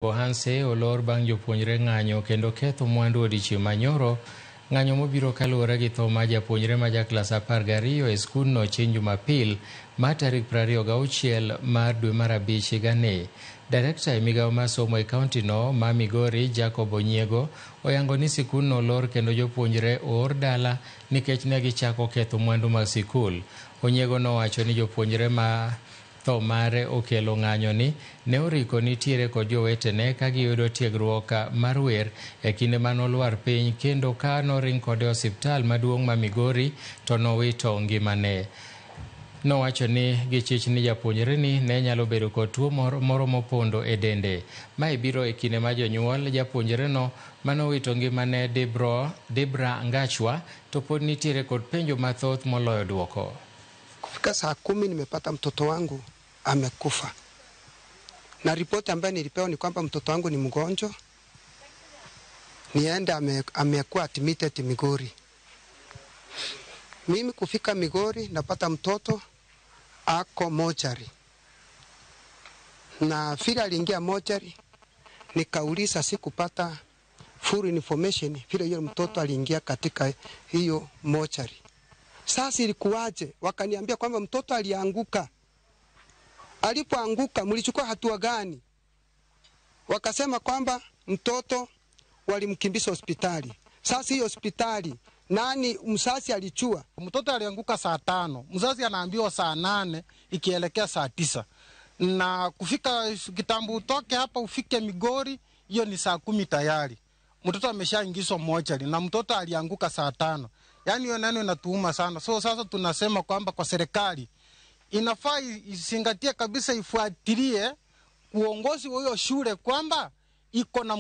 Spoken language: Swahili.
Bohanse olor bang' jopuonjre ng'anyo kendo ketho mwandu odiechieng' manyoro. Ng'anyo mobiro kaluwore gi tho ma japuonjre ma jaklas 12 e skundno chieng' Jumapil ma tarik 26 mar dwe mar abich higani. Direkta e migawo mar somo e kauntino ma Migori, Jacob Onyiego, oyango ni sikundno olor kendo jopuonjre oor dala nikech ne gichako ketho mwandu mag sikul. Onyiego nowacho ni jopuonjre ma tho mare okelo ng'anyoni ne oriko nitiere kod jowetene ka giyudo tiegruok mar wer e kinde manolwar piny kendo ka noring kode e osiptal maduong' ma Migori to nowito ngimane. Nowacho ni gichich ni japuonjreni ne nyalo bedo kod tuo moro mopondo e dende. Mae biro e kinde ma jonyuol japuonjreno manowito ngimane Debra Ngachwa to pod nitiere kod penjo mathoth moloyo duoko. Kufika saa 10 nimepata mtoto wangu amekufa. Na ripoti ambayo nilipewa ni kwamba mtoto wangu ni mgonjwa. Nienda amekuwa admitted Migori. Mimi kufika Migori napata mtoto ako mochari. Na vile aliingia mochari nikauliza sikupata full information vile yule mtoto aliingia katika hiyo mochari. Sasa ilikuwaje? Wakaniambia kwamba mtoto alianguka. Alipoanguka mlichukua hatua gani? Wakasema kwamba mtoto walimkimbisha hospitali. Sasa hiyo hospitali nani mzazi alichua? Mtoto alianguka saa 5, mzazi anaambiwa saa 8 ikielekea saa 9. Na kufika kitambo utoke hapa ufike Migori, hiyo ni saa 10 tayari. Mtoto ameshaingizwa mochari na mtoto alianguka saa 5. Yaani hiyo neno inatuuma sana. So sasa tunasema kwamba kwa serikali inafaa izingatie kabisa, ifuatilie uongozi wa hiyo shule kwamba iko na